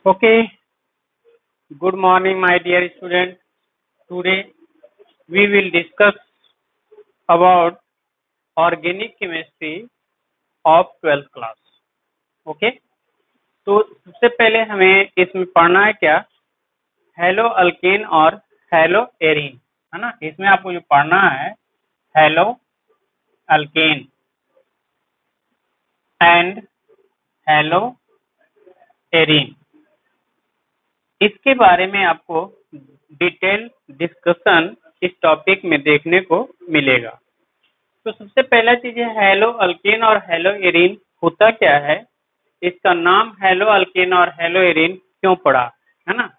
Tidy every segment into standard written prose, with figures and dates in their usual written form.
Okay, good morning, my dear students. Today we will discuss about organic chemistry of 12th class. Okay, तो सबसे पहले हमें इसमें पढ़ना है क्या, हेलो अल्केन और हेलो एरीन, है ना। इसमें आपको जो पढ़ना है hello alkane and hello arene, इसके बारे में आपको डिटेल डिस्कशन इस टॉपिक में देखने को मिलेगा। तो सबसे पहला चीज है हेलो अल्केन और हेलो एरीन होता क्या है, इसका नाम हेलो अल्केन और हेलो एरीन क्यों पड़ा, है ना।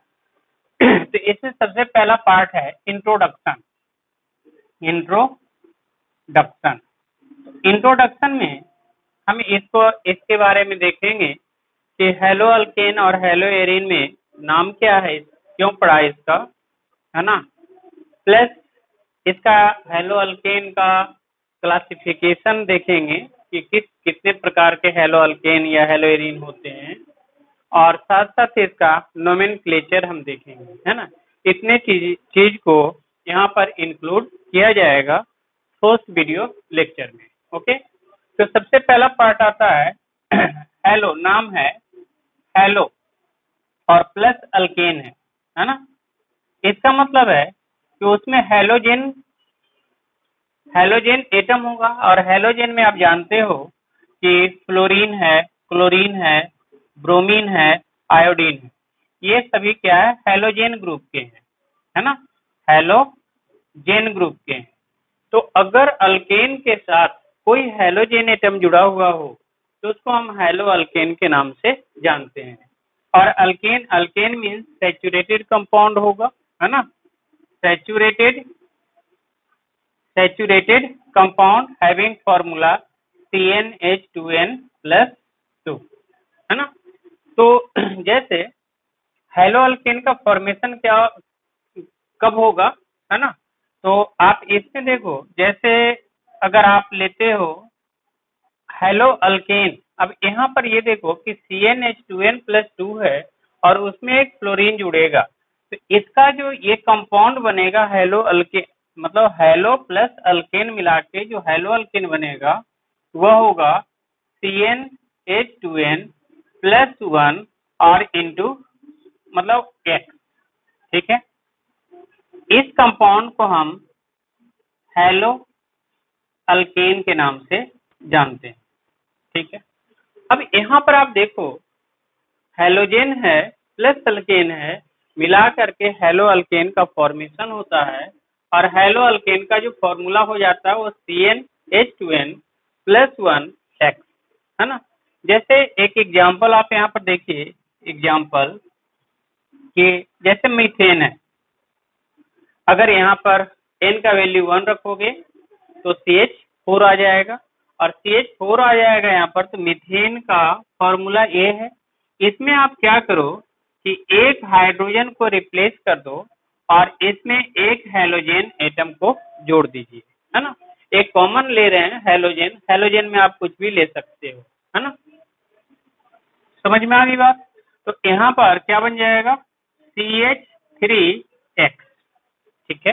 तो इसमें सबसे पहला पार्ट है इंट्रोडक्शन। इंट्रोडक्शन में हम इसके बारे में देखेंगे कि हेलो अल्केन और हेलो एरीन में नाम क्या है, क्यों पड़ा इसका, है ना। प्लस इसका हेलो अल्केन का क्लासिफिकेशन देखेंगे कि कितने प्रकार के हेलो अल्केन या हेलो एरीन होते हैं, और साथ साथ इसका नोमेनक्लेचर हम देखेंगे, है ना। इतने चीज को यहाँ पर इंक्लूड किया जाएगा फर्स्ट वीडियो लेक्चर में। ओके, तो सबसे पहला पार्ट आता है हेलो, नाम है हेलो और प्लस अल्केन है ना। इसका मतलब है कि उसमें हेलोजन एटम होगा, और हेलोजन में आप जानते हो कि फ्लोरीन है, क्लोरीन है, ब्रोमीन है, आयोडीन है, ये सभी क्या है, हेलोजन ग्रुप के हैं, है ना, हेलोजन ग्रुप के हैं। तो अगर अल्केन के साथ कोई हेलोजन एटम जुड़ा हुआ हो तो उसको हम हेलो अल्केन के नाम से जानते हैं। और अल्केन मीन्स सैचुरेटेड कंपाउंड होगा, है ना, saturated compound having formula CnH2n+2, है ना। तो जैसे हेलो अल्केन का फॉर्मेशन क्या कब होगा, है ना। तो आप इसमें देखो, जैसे अगर आप लेते हो हेलो अल्केन, अब यहाँ पर ये देखो कि CnH2n+2 है और उसमें एक फ्लोरीन जुड़ेगा, तो इसका जो ये कंपाउंड बनेगा हेलो अल्केन, मतलब हेलो प्लस अल्केन मिला के जो हेलो अल्केन बनेगा वह होगा CnH2n+1 और इंटू मतलब X, ठीक है। इस कंपाउंड को हम हेलो अल्केन के नाम से जानते हैं, ठीक है। अब यहाँ पर आप देखो हेलोजन है प्लस अल्केन है, मिला करके हेलो अल्केन का फॉर्मेशन होता है, और हेलो अल्केन का जो फॉर्मूला हो जाता है वो CnH2n+1X, है ना। जैसे एक एग्जांपल आप यहाँ पर देखिए, एग्जांपल कि जैसे मीथेन है, अगर यहाँ पर n का वैल्यू 1 रखोगे तो CH4 आ जाएगा, और CH4 आ जाएगा यहाँ पर, तो मीथेन का फॉर्मूला A है। इसमें आप क्या करो कि एक हाइड्रोजन को रिप्लेस कर दो और इसमें एक हेलोजन एटम को जोड़ दीजिए, है ना। एक कॉमन ले रहे हैं हेलोजन, हेलोजन में आप कुछ भी ले सकते हो, है ना। समझ में आ गई बात। तो यहाँ पर क्या बन जाएगा CH3X, ठीक है।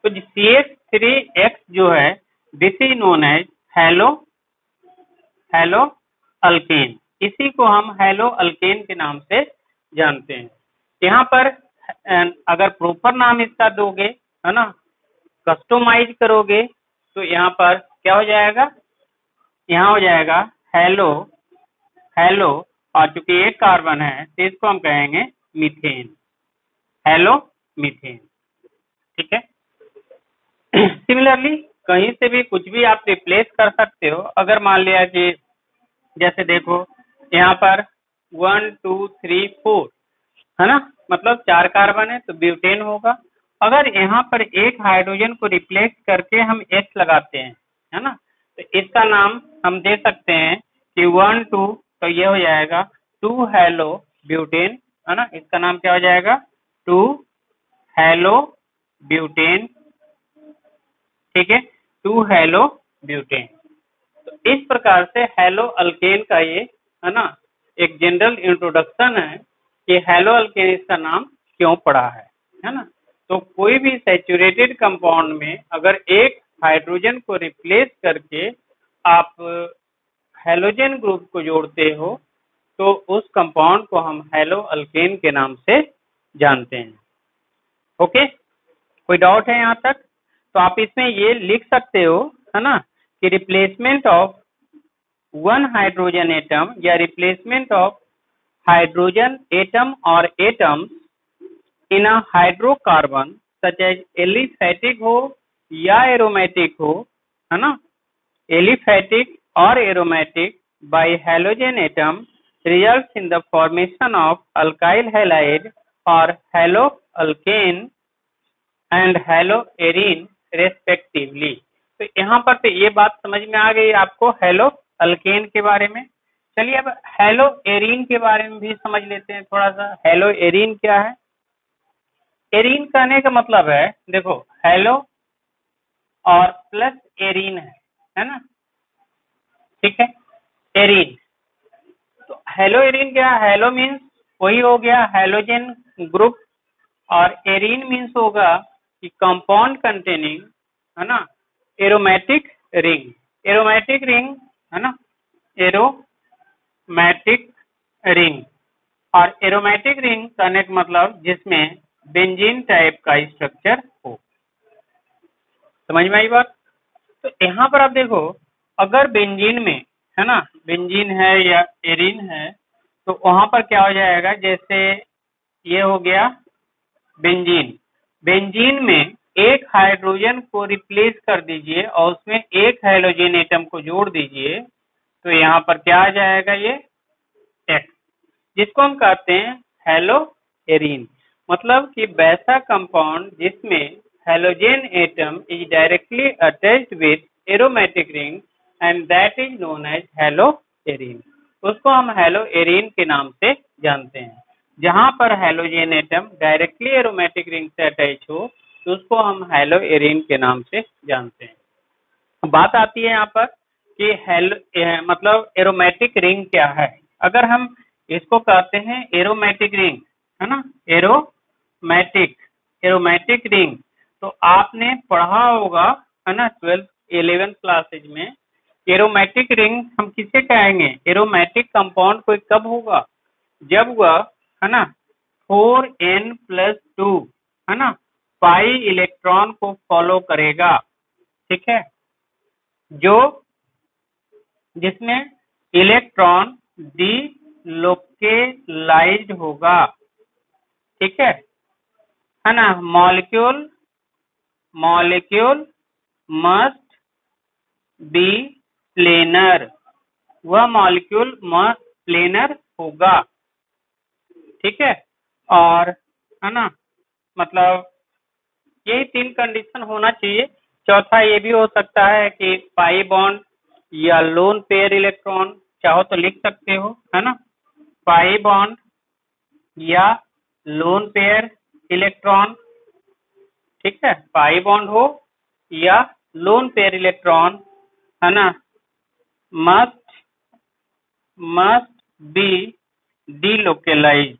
तो CH3X जो है this is known as haloalkane, इसी को हम हेलो अल्केन के नाम से जानते हैं। यहाँ पर अगर प्रॉपर नाम इसका दोगे, है ना, कस्टमाइज करोगे, तो यहाँ पर क्या हो जाएगा, यहाँ हो जाएगा हेलो और चूंकि एक कार्बन है तो इसको हम कहेंगे मीथेन, हेलो मीथेन, ठीक है। सिमिलरली कहीं से भी कुछ भी आप रिप्लेस कर सकते हो। अगर मान लिया कि जैसे देखो यहाँ पर 1 2 3 4, है ना, मतलब 4 कार्बन है तो ब्यूटेन होगा। अगर यहाँ पर एक हाइड्रोजन को रिप्लेस करके हम X लगाते हैं, है ना, तो इसका नाम हम दे सकते हैं कि 1 2, तो ये हो जाएगा 2 हेलो ब्यूटेन, है ना। इसका नाम क्या हो जाएगा 2 हेलो ब्यूटेन, ठीक है, 2 हेलो ब्यूटेन। तो इस प्रकार से हेलो अल्केन का ये, है ना, एक जनरल इंट्रोडक्शन है कि हैलो अल्केन इसका नाम क्यों पड़ा है ना। तो कोई भी सैचुरेटेड कंपाउंड में अगर एक हाइड्रोजन को रिप्लेस करके आप हैलोजन ग्रुप को जोड़ते हो तो उस कंपाउंड को हम हैलो अल्केन के नाम से जानते हैं। ओके, कोई डाउट है यहाँ तक? तो आप इसमें ये लिख सकते हो है ना कि replacement of one hydrogen atom या रिप्लेसमेंट ऑफ हाइड्रोजन एटम और atoms in a hydrocarbon such as aliphatic हो या एरोमेटिक हो, है ना, एलिफैटिक और aromatic by halogen atom results in the formation of alkyl halide or haloalkane and haloarine respectively। तो यहाँ पर तो ये बात समझ में आ गई आपको हेलो अल्केन के बारे में। चलिए अब हेलो एरीन के बारे में भी समझ लेते हैं थोड़ा सा। हेलो एरीन क्या है? एरीन कहने का मतलब है, देखो हेलो और प्लस एरीन है ना, ठीक है, एरीन। तो हेलो एरीन क्या है? हेलो मीन्स वही हो गया हैलोजन ग्रुप और एरीन मीन्स होगा कि कंपाउंड कंटेनिंग, है ना, एरोमेटिक रिंग। एरोमेटिक रिंग है ना, एरोमेटिक रिंग। और एरोमेटिक रिंग कहने का मतलब जिसमें बेंजीन टाइप का स्ट्रक्चर हो। समझ में आई बात? तो यहाँ पर आप देखो, अगर बेंजीन में है ना, बेंजीन है या एरीन है, तो वहां पर क्या हो जाएगा, जैसे ये हो गया बेंजीन। बेंजीन में एक हाइड्रोजन को रिप्लेस कर दीजिए और उसमें एक हाइड्रोजन एटम को जोड़ दीजिए, तो यहाँ पर क्या आ जाएगा, ये एक्स, जिसको हम कहते हैं हेलो एरीन। मतलब कि वैसा कंपाउंड जिसमें halogen atom is directly attached with aromatic ring and that is known as haloarene. उसको हम हेलो एरीन के नाम से जानते हैं। जहां पर halogen atom directly aromatic ring से अटैच हो तो उसको हम हेलो एरीन के नाम से जानते हैं। बात आती है यहाँ पर कि मतलब एरोमेटिक रिंग क्या है। अगर हम इसको कहते हैं एरोमेटिक रिंग, है ना, एरोमेटिक एरोमेटिक रिंग, तो आपने पढ़ा होगा है ना 12th 11th क्लासेज में। एरोमेटिक रिंग हम किसे कहेंगे? एरोमेटिक कंपाउंड कोई कब होगा? जब वह है ना 4n+2 है ना पाई इलेक्ट्रॉन को फॉलो करेगा, ठीक है, जो जिसमें इलेक्ट्रॉन डीलोकेलाइज्ड होगा, ठीक है ना। मॉलिक्यूल मस्ट बी प्लेनर, वह मॉलिक्यूल मस्ट प्लेनर होगा, ठीक है। और है ना, मतलब यही 3 कंडीशन होना चाहिए। चौथा ये भी हो सकता है कि पाई बॉन्ड या लोन पेयर इलेक्ट्रॉन, चाहो तो लिख सकते हो, है ना, पाई बॉन्ड या लोन पेयर इलेक्ट्रॉन, ठीक है, पाई बॉन्ड हो या लोन पेयर इलेक्ट्रॉन, है ना, मस्ट बी डीलोकेलाइज्ड,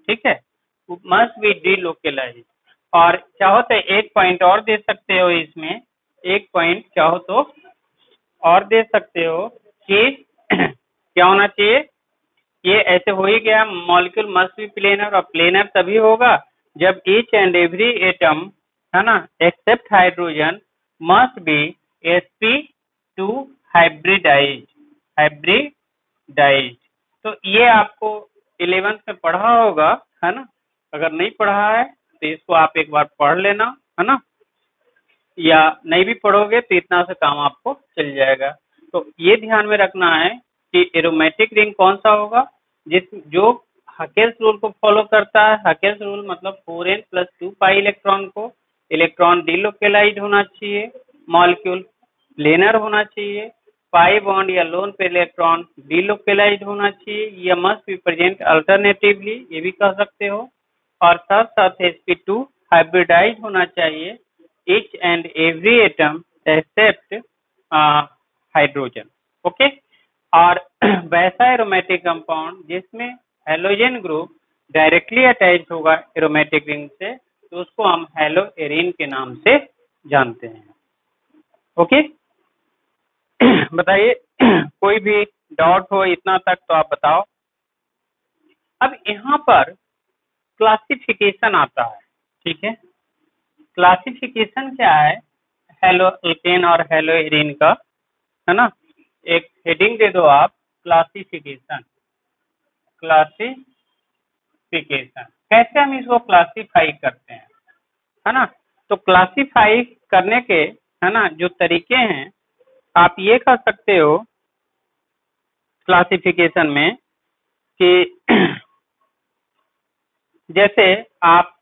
ठीक है, मस्ट बी डीलोकेलाइज्ड। और चाहो तो एक पॉइंट और दे सकते हो इसमें, एक पॉइंट चाहो तो और दे सकते हो कि क्या होना चाहिए, ये ऐसे हो ही गया, मॉलिक्यूल मस्ट बी प्लेनर, और प्लेनर तभी होगा जब ईच एंड एवरी एटम, है ना, except hydrogen must be sp2 hybridised. तो ये आपको 11th में पढ़ा होगा, है ना। अगर नहीं पढ़ा है तो इसको आप एक बार पढ़ लेना, है ना, या नहीं भी पढ़ोगे तो इतना सा काम आपको चल जाएगा। तो ये ध्यान में रखना है कि एरोमेटिक रिंग कौन सा होगा, जो हकेल्स रूल को फॉलो करता है। हकेल्स रूल मतलब 4n+2 पाई इलेक्ट्रॉन को इलेक्ट्रॉन डीलोकेलाइज्ड होना चाहिए, मॉलिक्यूल प्लेनर होना चाहिए, पाई बॉन्ड या लोन पे इलेक्ट्रॉन डीलोकेलाइज्ड होना चाहिए, या मस्ट बी प्रेजेंट अल्टरनेटिवली, ये भी कह सकते हो, और साथ साथ sp2 हाइब्रिडाइज होना चाहिए, each and every atom except hydrogen. Okay, और वैसा एरोमेटिक कंपाउंड जिसमें हेलोजन ग्रुप डायरेक्टली अटैच होगा एरोमेटिक रिंग से, तो उसको हम हेलो एरीन के नाम से जानते हैं। ओके, बताइए कोई भी डाउट हो इतना तक तो आप बताओ। अब यहाँ पर क्लासिफिकेशन आता है, ठीक है। क्लासिफिकेशन क्या है हेलो एल्केन और हेलो एरीन का, है ना। एक हेडिंग दे दो आप, क्लासिफिकेशन। क्लासिफिकेशन कैसे हम इसको क्लासिफाई करते हैं, है ना। तो क्लासिफाई करने के, है ना, जो तरीके हैं, आप ये कर सकते हो क्लासिफिकेशन में कि जैसे आप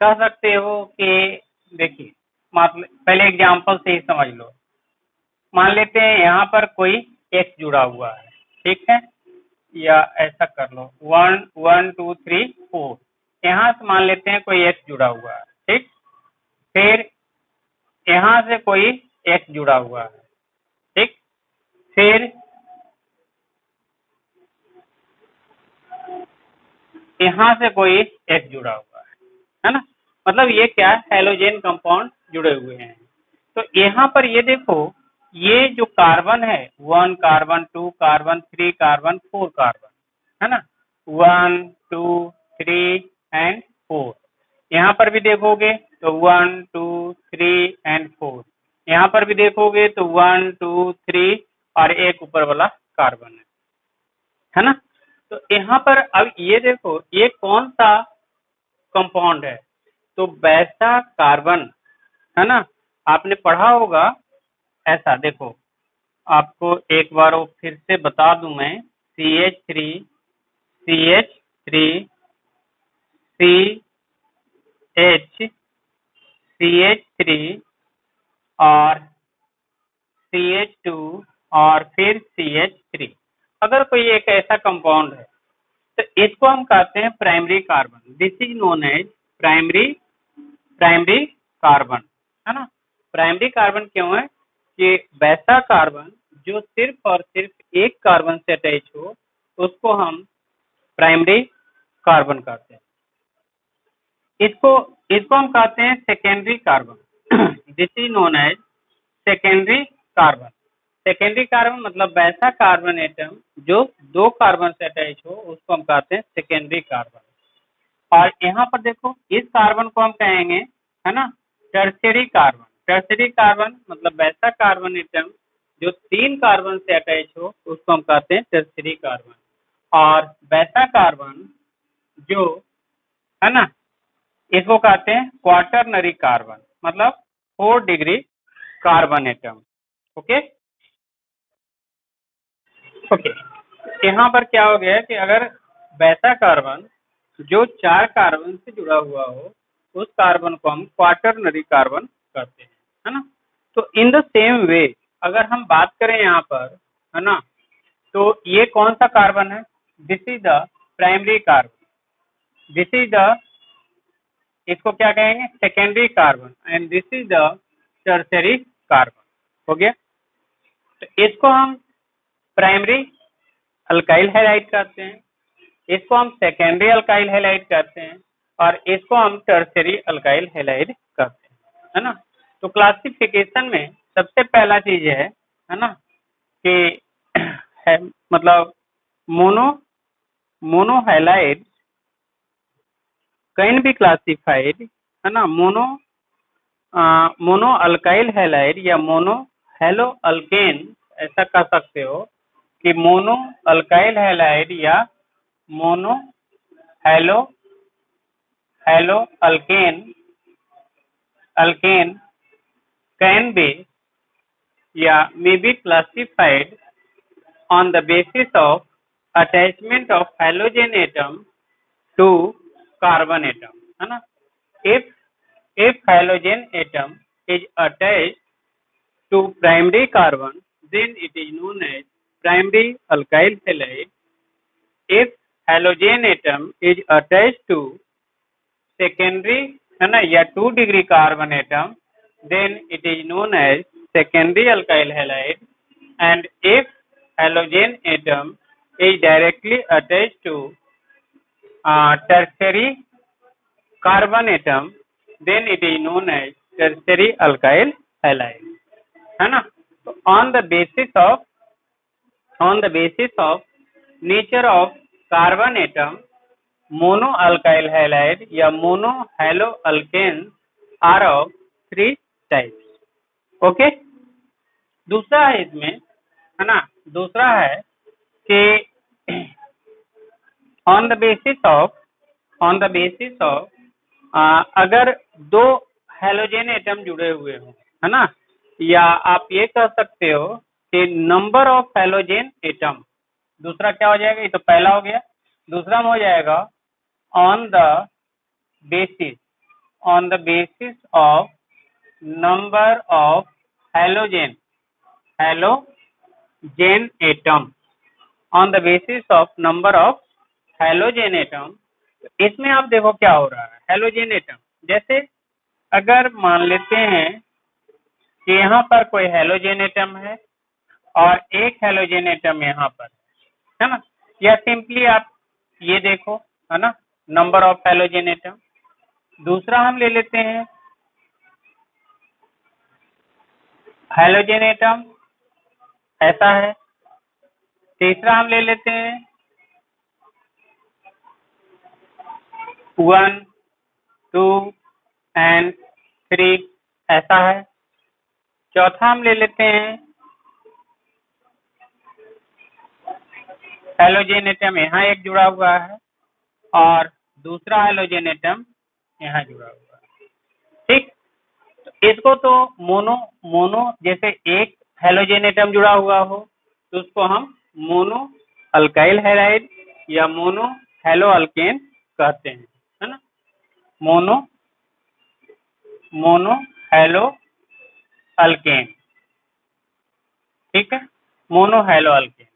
कह सकते हो कि देखिए, मतलब पहले एग्जांपल से ही समझ लो। मान लेते हैं यहाँ पर कोई एक्स जुड़ा हुआ है, ठीक है, या ऐसा कर लो 1 1 2 3 4, यहाँ से मान लेते हैं कोई एक्स जुड़ा हुआ है, ठीक। फिर यहाँ से कोई एक्स जुड़ा हुआ है, ठीक। फिर यहाँ से कोई एक्स जुड़ा हुआ है ना। मतलब ये क्या हेलोजन कंपाउंड जुड़े हुए हैं। तो यहाँ पर ये देखो, ये जो कार्बन है 1 कार्बन 2 कार्बन 3 कार्बन 4 कार्बन, है ना, 1 2 3 एंड 4। यहाँ पर भी देखोगे तो 1 2 3 एंड 4। यहाँ पर भी देखोगे तो 1 2 3 और एक ऊपर वाला कार्बन है ना। तो यहाँ पर अब ये देखो ये कौन सा कंपाउंड है, तो वैसा कार्बन, है ना। आपने पढ़ा होगा ऐसा, देखो आपको एक बार वो फिर से बता दूं मैं, CH3 CH3 CH CH3 और CH2 और फिर CH3। अगर कोई एक ऐसा कंपाउंड है तो इसको हम कहते हैं primary carbon. This is known as primary carbon, है ना। प्राइमरी कार्बन क्यों है कि वैसा कार्बन जो सिर्फ और सिर्फ एक कार्बन से अटैच हो उसको हम प्राइमरी कार्बन कहते हैं। इसको इसको हम कहते हैं secondary carbon. This is known as secondary carbon. Secondary carbon मतलब वैसा कार्बन एटम जो दो कार्बन से अटैच हो उसको हम कहते हैं सेकेंडरी कार्बन। और यहाँ पर देखो इस कार्बन को हम कहेंगे, है ना, टर्शियरी कार्बन। टर्शियरी कार्बन मतलब वैसा कार्बन एटम जो तीन कार्बन से अटैच हो उसको हम कहते हैं टर्शियरी कार्बन। और वैसा कार्बन जो, है ना, इसको कहते हैं क्वाटरनरी कार्बन, मतलब 4 degree carbon atom. Okay okay, यहाँ पर क्या हो गया कि अगर वैसा कार्बन जो 4 कार्बन से जुड़ा हुआ हो उस कार्बन को हम क्वाटरनरी कार्बन कहते हैं, है ना। तो इन द सेम वे अगर हम बात करें यहाँ पर, है ना, तो ये कौन सा कार्बन है, this is the primary carbon. This is the, इसको क्या कहेंगे, secondary carbon, and this is the tertiary carbon. हो गया। तो इसको हम प्राइमरी अल्काइल हैलाइड कहते हैं, इसको हम सेकेंडरी अल्काइल हैलाइड कहते हैं, और इसको हम टर्शियरी अल्काइल हैलाइड कहते हैं, है ना। तो क्लासिफिकेशन में सबसे पहला चीज है ना, कि है मतलब mono halide can be classified, है ना। मोनो अल्काइल हैलाइड या मोनो हेलो अल्केन, ऐसा कह सकते हो कि मोनो अल्काइल हैलाइड या mono halo halo alkane can be या may be classified on the basis of attachment of halogen atom to carbon atom, है ना। if halogen atom is attached to primary carbon then it is known as primary alkyl halide. If halogen atom is attached to secondary, है ना, या 2 degree carbon atom then it is known as secondary alkyl halide. And if halogen atom is directly attached to tertiary carbon atom, then it is known as tertiary alkyl halide, है ना। तो on the basis of nature of carbon atom, mono alkyl halide या mono halo alkanes are of 3 types. Okay, दूसरा है इसमें, है ना, दूसरा है कि ऑन द बेसिस ऑफ अगर दो हेलोजन एटम जुड़े हुए हो, है ना, या आप ये कह सकते हो कि नंबर ऑफ हेलोजन एटम, दूसरा क्या हो जाएगा, ये तो पहला हो गया, दूसरा में हो जाएगा on the basis of number of halogen atom, on the basis of number of halogen atom. इसमें आप देखो क्या हो रहा है, हेलोजन एटम, जैसे अगर मान लेते हैं कि यहाँ पर कोई हेलोजन एटम है और एक हेलोजन एटम यहाँ पर है ना, या सिंपली आप ये देखो, है ना, नंबर ऑफ हेलोजन एटम। दूसरा हम ले लेते हैं हेलोजन एटम, ऐसा है। तीसरा हम ले लेते हैं 1, 2 and 3, ऐसा है। चौथा हम ले लेते हैं हेलोजन एटम यहाँ एक जुड़ा हुआ है और दूसरा हेलोजन एटम यहाँ जुड़ा हुआ है, ठीक। तो इसको तो मोनो जैसे एक हेलोजन एटम जुड़ा हुआ हो तो उसको हम मोनो अल्काइल हैलाइड या मोनो हेलो अल्केन कहते हैं, है ना, मोनो हेलो अल्केन, ठीक है, मोनो हेलो अल्केन।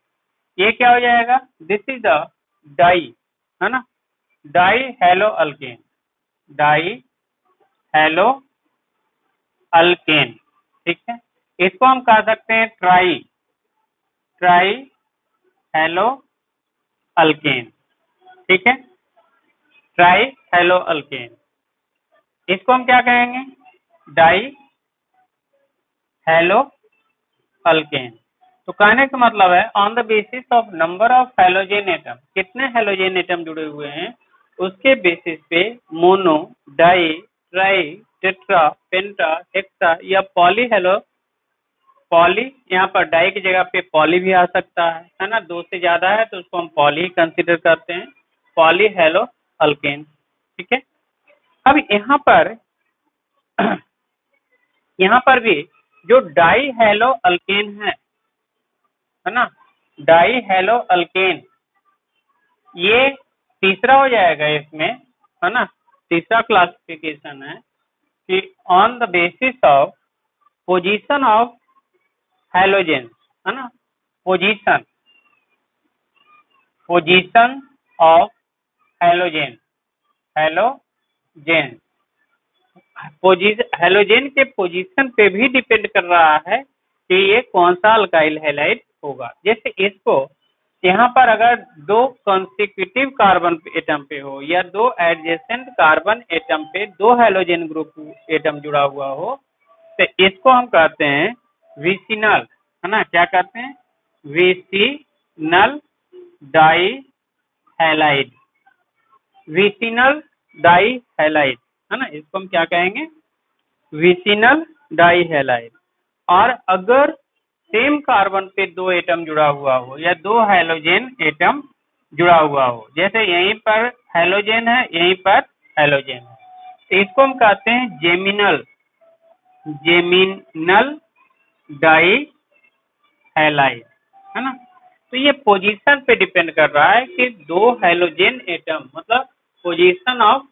ये क्या हो जाएगा, दिस इज द डाई, है ना, die hello alkane, die hello alkane, ठीक है। इसको हम कह सकते हैं ट्राई हेलो अल्केन, ठीक है, ट्राई हेलो अल्केन। इसको हम क्या कहेंगे, डाई हेलो अल्केन। तो कहने का मतलब है on the basis of number of halogen atom, कितने हेलोजन एटम जुड़े हुए हैं उसके बेसिस पे मोनो, डाई, ट्राई, टेट्रा, पेंटा, हेक्सा या पॉली, यहाँ पर डाई की जगह पे पॉली भी आ सकता है ना, 2 से ज्यादा है तो उसको हम पॉली कंसिडर करते हैं, पॉली हेलो अल्केन, ठीक है। अब यहाँ पर भी जो डाई हेलो अल्केन है ना, डाई हेलो अल्केन, ये तीसरा हो जाएगा इसमें, है ना, तीसरा क्लासिफिकेशन है कि on the basis of position of halogen, है ना, पोजीशन ऑफ हेलोजेन हेलोजेन के पोजीशन पे भी डिपेंड कर रहा है कि ये कौन सा अल्काइल हैलाइड होगा। जैसे इसको यहाँ पर अगर 2 कॉन्सिक्यूटिव कार्बन एटम पे हो या 2 एडजेसेंट कार्बन एटम पे 2 हेलोजन ग्रुप एटम जुड़ा हुआ हो तो इसको हम कहते हैं विसिनल, है ना, क्या कहते हैं, vicinal die halide, vicinal die halide, है ना, इसको हम क्या कहेंगे, विसिनल डाई हैलाइड। और अगर सेम कार्बन पे 2 एटम जुड़ा हुआ हो या 2 हेलोजन एटम जुड़ा हुआ हो, जैसे यहीं पर हेलोजन है यहीं पर हेलोजन है, तो इसको हम कहते हैं जेमिनल डाई हैलाइड, है ना। तो ये पोजीशन पे डिपेंड कर रहा है कि 2 हेलोजन एटम, मतलब पोजीशन ऑफ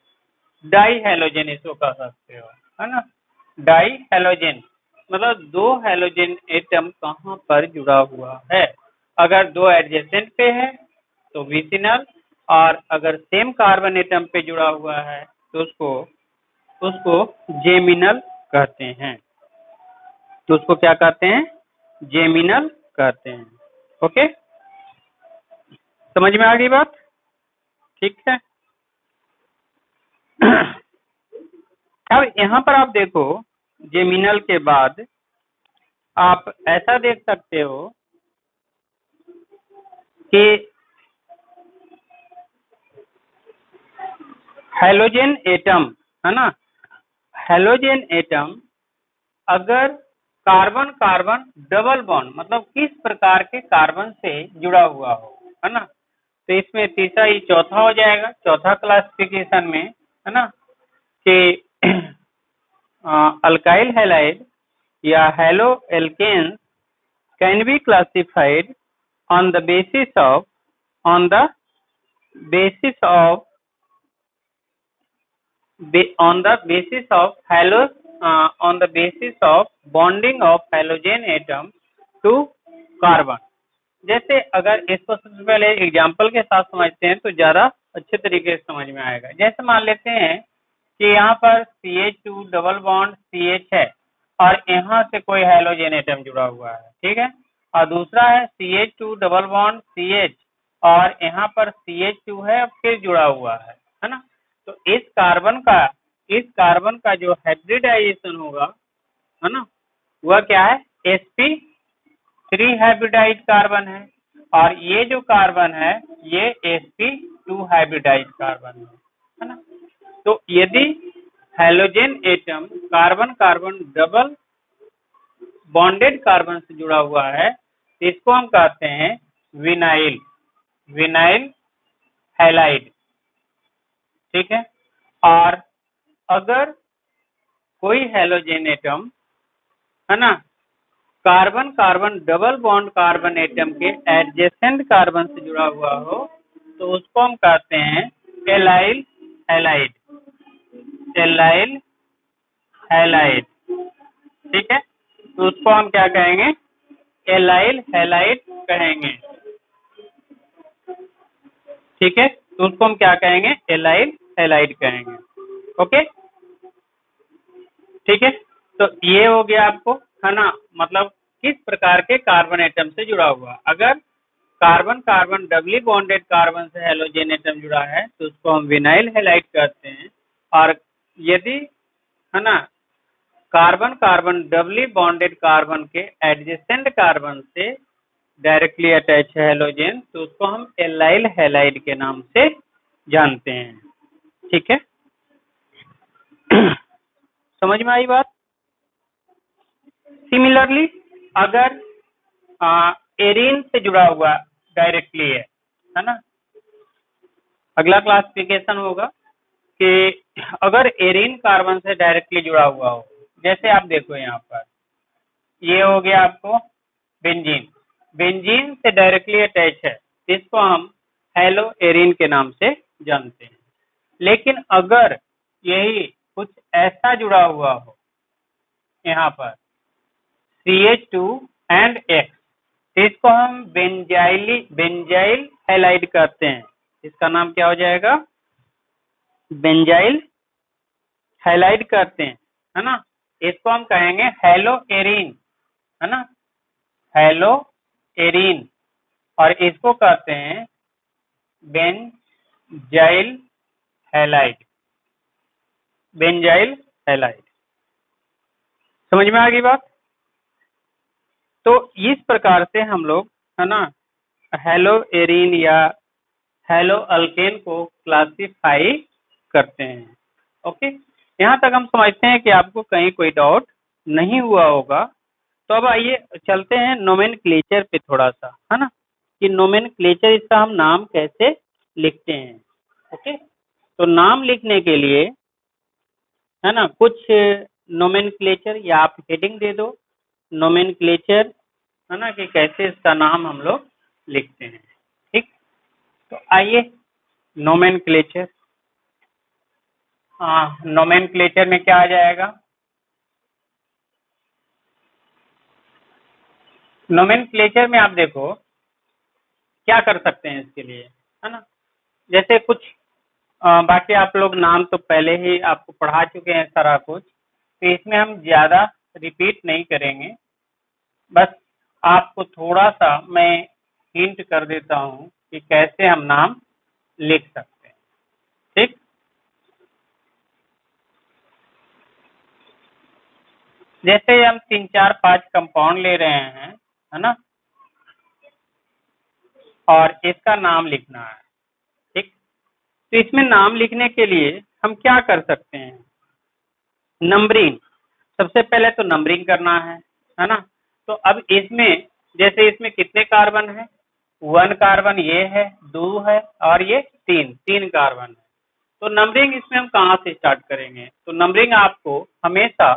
डाई हेलोजन इसको कह सकते हो, है ना, डाई हेलोजन मतलब 2 हेलोजन एटम कहाँ पर जुड़ा हुआ है। अगर 2 एडजेसेंट पे है तो विसिनल, और अगर सेम कार्बन एटम पे जुड़ा हुआ है तो उसको जेमिनल कहते हैं, तो उसको क्या कहते हैं, जेमिनल कहते हैं। ओके, समझ में आ गई बात? ठीक है। अब यहाँ पर आप देखो, जेमिनल के बाद आप ऐसा देख सकते हो कि हेलोजन एटम, है ना, हेलोजन एटम अगर कार्बन कार्बन डबल बॉन्ड मतलब किस प्रकार के कार्बन से जुड़ा हुआ हो, है ना, तो इसमें तीसरा ही चौथा हो जाएगा, चौथा क्लासिफिकेशन में, है ना, कि अल्काइल हैलाइड या haloalkanes can be classified on the basis of on the basis of on the basis of on the basis of bonding of halogen atom to carbon। जैसे अगर इसको सबसे पहले एग्जांपल के साथ समझते हैं तो ज्यादा अच्छे तरीके से समझ में आएगा। जैसे मान लेते हैं कि यहाँ पर CH2 डबल बॉन्ड CH है और यहाँ से कोई हैलोजन एटम जुड़ा हुआ है, ठीक है, और दूसरा है CH2 डबल बॉन्ड CH और यहाँ पर CH2 है फिर जुड़ा हुआ है ना, तो इस कार्बन का जो हाइब्रिडाइजेशन होगा, है ना, वह क्या है, sp3 हाइब्रिडाइज कार्बन है और ये जो कार्बन है ये sp2 हाइब्रिडाइज कार्बन है ना। तो यदि halogen atom carbon carbon double bonded carbon से जुड़ा हुआ है तो इसको हम कहते हैं विनाइल हैलाइड, ठीक है। और अगर कोई हैलोजन एटम, है ना, carbon carbon double bond carbon atom के एडजेसेंट कार्बन से जुड़ा हुआ हो तो उसको हम कहते हैं एलाइल हैलाइड, ठीक है, तो उसको हम क्या कहेंगे, एलाइल हैलाइड कहेंगे, ठीक है, तो उसको हम क्या कहेंगे, एलाइल हैलाइड कहेंगे। ओके, ठीक है, तो ये हो गया आपको, है ना, मतलब किस प्रकार के कार्बन एटम से जुड़ा हुआ। अगर carbon carbon doubly bonded carbon से हैलोजन एटम जुड़ा है तो उसको हम विनाइल हैलाइड कहते हैं, और यदि, है ना, carbon carbon doubly bonded carbon के एडजेसेंट कार्बन से डायरेक्टली अटैच है हैलोजन तो उसको हम एलाइल हैलाइड के नाम से जानते हैं, ठीक है। समझ में आई बात? सिमिलरली अगर एरीन से जुड़ा हुआ डायरेक्टली है ना, अगला क्लासिफिकेशन होगा कि अगर एरीन कार्बन से डायरेक्टली जुड़ा हुआ हो, जैसे आप देखो यहाँ पर ये हो गया आपको बेंजीन से डायरेक्टली अटैच है, इसको हम हेलो एरीन के नाम से जानते हैं। लेकिन अगर यही कुछ ऐसा जुड़ा हुआ हो यहाँ पर CH2 एंड X, इसको हम बेंजाइल हैलाइड कहते हैं, इसका नाम क्या हो जाएगा, बेंजाइल हैलाइड कहते हैं, है ना, इसको हम कहेंगे हेलो एरीन, है ना, हेलो एरीन, और इसको कहते हैं बेंजाइल हैलाइड समझ में आ गई बात? तो इस प्रकार से हम लोग, है ना, हेलो एरीन या हेलो अल्केन को क्लासिफाई करते हैं। ओके, यहाँ तक हम समझते हैं कि आपको कहीं कोई डाउट नहीं हुआ होगा। तो अब आइए चलते हैं नोमेनक्लेचर पे थोड़ा सा, है ना, कि नोमेनक्लेचर इसका हम नाम कैसे लिखते हैं। ओके, तो नाम लिखने के लिए, है ना, कुछ नोमेनक्लेचर या आप हेडिंग दे दो नोमेनक्लेचर, है ना, कि कैसे इसका नाम हम लोग लिखते हैं। ठीक, तो आइए नोमेनक्लेचर, नोमेनक्लेचर में क्या आ जाएगा, नोमेनक्लेचर में आप देखो क्या कर सकते हैं इसके लिए, है ना, जैसे कुछ बाकी आप लोग नाम तो पहले ही आपको पढ़ा चुके हैं सारा कुछ, तो इसमें हम ज्यादा रिपीट नहीं करेंगे, बस आपको थोड़ा सा मैं हिंट कर देता हूँ कि कैसे हम नाम लिख सकते हैं। ठीक, जैसे हम 3, 4, 5 कंपाउंड ले रहे हैं, है ना, और इसका नाम लिखना है। ठीक, तो इसमें नाम लिखने के लिए हम क्या कर सकते हैं? नंबरिंग, सबसे पहले तो नंबरिंग करना है ना। तो अब इसमें जैसे इसमें कितने कार्बन है? 1 कार्बन ये है, 2 है और ये 3 कार्बन है। तो नंबरिंग इसमें हम कहाँ से स्टार्ट करेंगे? तो नंबरिंग आपको हमेशा,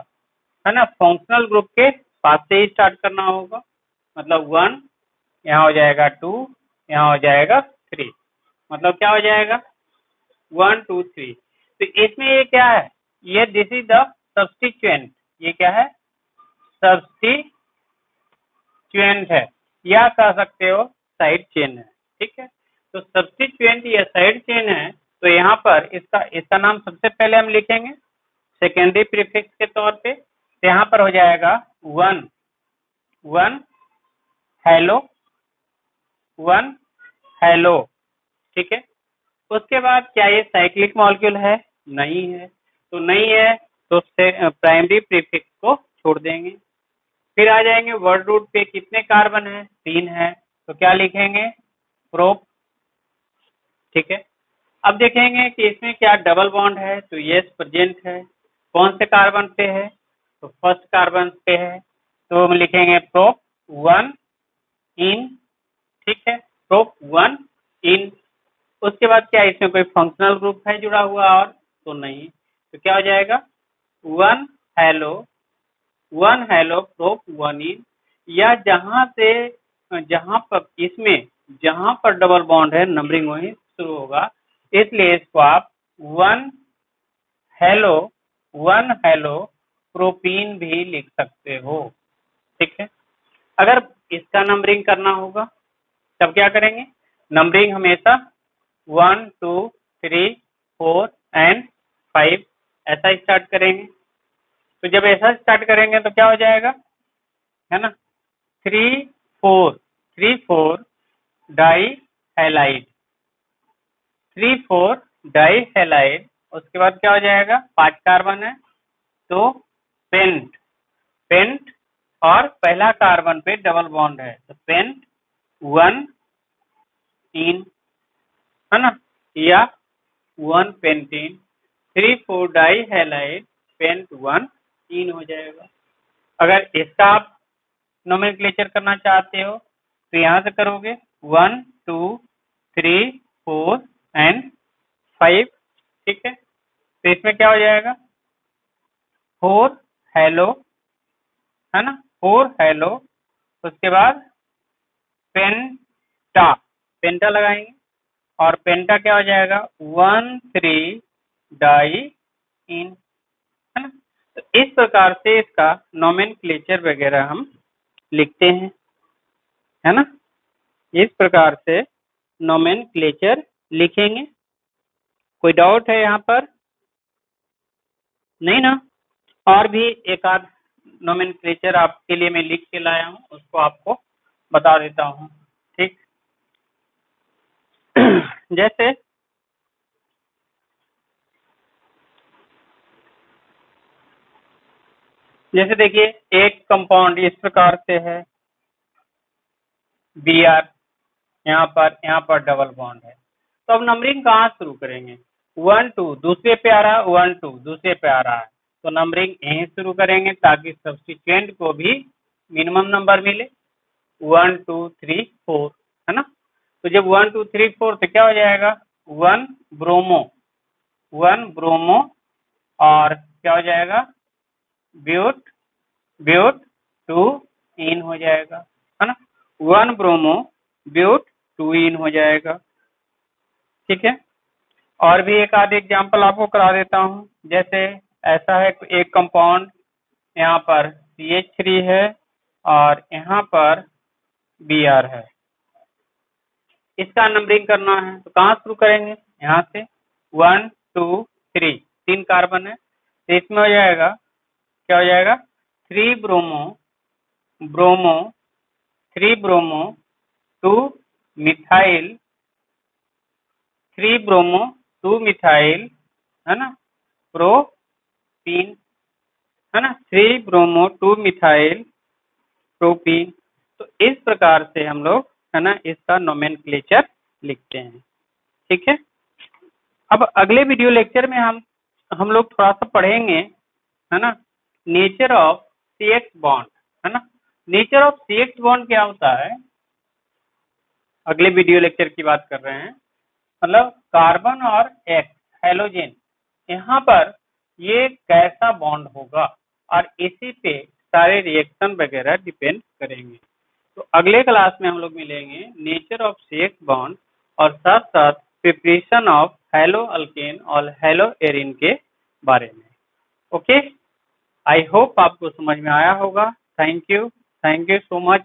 है ना, फंक्शनल ग्रुप के पास से ही स्टार्ट करना होगा। मतलब 1 यहाँ हो जाएगा, 2 यहाँ हो जाएगा, 3, मतलब क्या हो जाएगा? 1 2 3। तो इसमें ये क्या है? ये दिस इज द सब्स्टिट्यूएंट। ये क्या है? सब्स्टिट्यूएंट है, या कह सकते हो साइड चेन है। ठीक है, तो सब्स्टिट्यूएंट या साइड चेन है। तो यहाँ पर इसका नाम सबसे पहले हम लिखेंगे सेकेंडरी प्रीफिक्स के तौर पे। तो यहाँ पर हो जाएगा 1 1 हेलो, 1 हेलो। ठीक है, उसके बाद क्या ये साइक्लिक मॉलिक्यूल है? नहीं है। तो नहीं है तो प्राइमरी प्रीफिक्स को छोड़ देंगे। फिर आ जाएंगे वर्ड रूट पे, कितने कार्बन है? 3 है। तो क्या लिखेंगे? प्रोप। ठीक है, अब देखेंगे कि इसमें क्या डबल बॉन्ड है? तो यस प्रेजेंट है। कौन से कार्बन पे है? तो फर्स्ट कार्बन पे है। तो हम लिखेंगे प्रोप 1 इन। ठीक है, प्रोप 1 इन। उसके बाद क्या इसमें कोई फंक्शनल ग्रुप है जुड़ा हुआ? और तो नहीं। तो क्या हो जाएगा? 1 हेलो, 1 हेलो प्रोप 1 इन। या जहां पर इसमें जहां पर डबल बॉन्ड है नंबरिंग वहीं शुरू होगा, इसलिए इसको आप 1 हेलो 1 हेलो प्रोपीन भी लिख सकते हो। ठीक है, अगर इसका नंबरिंग करना होगा तब क्या करेंगे? नंबरिंग हमेशा 1 2 3 4 एंड 5 ऐसा स्टार्ट करेंगे। तो जब ऐसा स्टार्ट करेंगे तो क्या हो जाएगा, है ना, 3 4 3 4 डाई हैलाइड, 3 4 डाई हैलाइड। उसके बाद क्या हो जाएगा? 5 कार्बन है तो पेंट, पेंट और पहला कार्बन पे डबल बॉन्ड है तो पेंट 1 इन, है ना, या 1 पेंटीन। 3 4 डाई हैलाइड पेंट 1 इन हो जाएगा। अगर इसका आप नोमेनक्लेचर करना चाहते हो तो यहाँ से करोगे 1 2 3 4 एंड 5। ठीक है, तो इसमें क्या हो जाएगा? 4 हेलो, है ना, 4 हेलो। उसके बाद पेंटा, पेंटा लगाएंगे और पेंटा क्या हो जाएगा? 1 3 डाई इन, है ना। तो इस प्रकार से इसका नोमेनक्लेचर वगैरह हम लिखते हैं, है ना। इस प्रकार से नोमेनक्लेचर लिखेंगे। कोई डाउट है यहाँ पर? नहीं ना। और भी एक आध नोमेनक्लेचर आपके लिए मैं लिख के लाया हूँ, उसको आपको बता देता हूँ। ठीक, जैसे जैसे देखिए एक कंपाउंड इस प्रकार से है Br, यहाँ पर डबल बॉन्ड है। तो अब नंबरिंग कहाँ शुरू करेंगे? 1 2 दूसरे पे आ रहा है, 1 2 दूसरे पे आ रहा है, तो नंबरिंग यहीं शुरू करेंगे ताकि सब्स्टिट्यूएंट को भी मिनिमम नंबर मिले। 1 2 3 4, है ना। तो जब 1 2 3 4 तो क्या हो जाएगा? 1 ब्रोमो, 1 ब्रोमो और क्या हो जाएगा? ब्यूट, ब्यूट 2 इन हो जाएगा, है ना। 1 ब्रोमो ब्यूट 2 इन हो जाएगा। ठीक है, और भी एक आध एग्जांपल आपको करा देता हूँ। जैसे ऐसा है एक कंपाउंड, यहाँ पर CH3 है और यहाँ पर Br है। इसका नंबरिंग करना है तो कहाँ शुरू करेंगे? यहाँ से 1 2 3, 3 कार्बन है तो इसमें हो जाएगा, क्या हो जाएगा? 3 bromo, bromo 3 bromo 2 methyl 3 bromo 2 methyl, है ना, प्रोपीन, है ना, 3 ब्रोमो 2 मिथाइल प्रोपीन। तो इस प्रकार से हम लोग, है ना, इसका नोमेनक्लेचर लिखते हैं। ठीक है। अब अगले वीडियो लेक्चर में हम लोग थोड़ा सा पढ़ेंगे, है ना, नेचर ऑफ CX बॉन्ड, है ना। नेचर ऑफ CX बॉन्ड क्या होता है, अगले वीडियो लेक्चर की बात कर रहे हैं। मतलब कार्बन और एक्स हेलोजन, यहाँ पर ये कैसा बॉन्ड होगा और इसी पे सारे रिएक्शन वगैरह डिपेंड करेंगे। तो अगले क्लास में हम लोग मिलेंगे नेचर ऑफ CX बॉन्ड और साथ साथ प्रिपरेशन ऑफ हेलो अल्केन और हेलो एरिन के बारे में। ओके, आई होप आपको समझ में आया होगा। Thank you so much.